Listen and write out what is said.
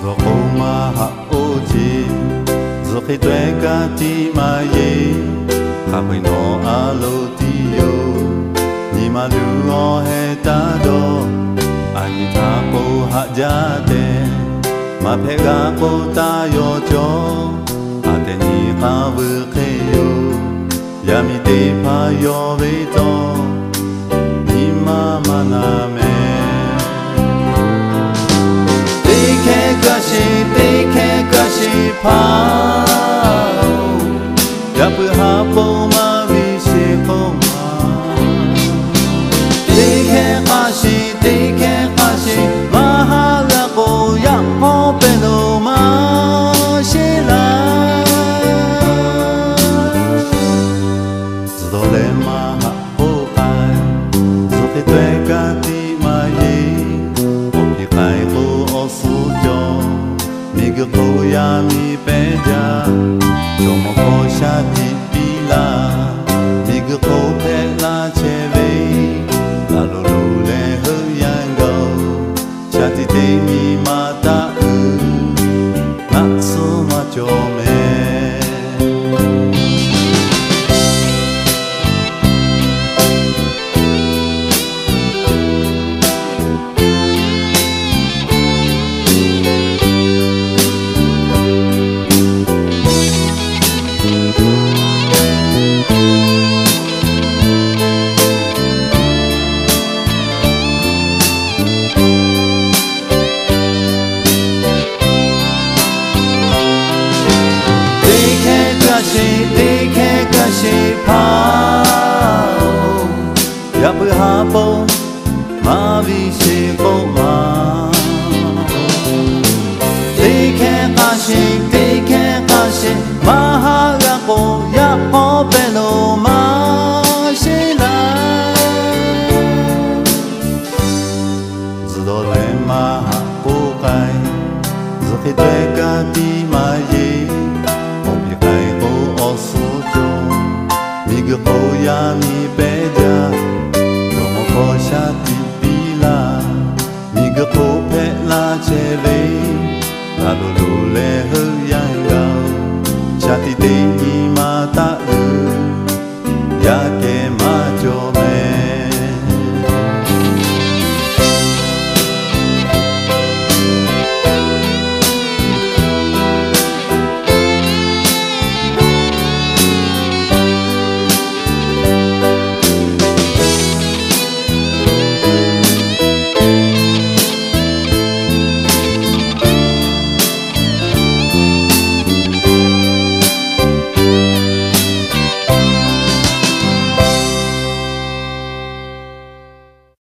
Zudo koma haoji Zuki tueka ti maye Kapay no alotiyo Ni maluo hetado Ani tapo hajate Mapega ko tayo jo Ate ni kabukeyo Yami te payo vito Ni mama name Kashi pao Yapu hapo ma visi koma Dike kashi Mahala ko yapo peno ma shila Zudole ma hapo kai Zuki tueka ti ma ye Opi kai ko osujo Migu ko yami peja Jomo ko shati pila Migu ko pela cheve Lalu lule huyango Shati te mi mata Natsu machome Dike kashi pao Yapu hapo ma visi koma Dike kashi Mahala ko yapo pelo ma shila Zudole ma hapo kai Zuki tueka ti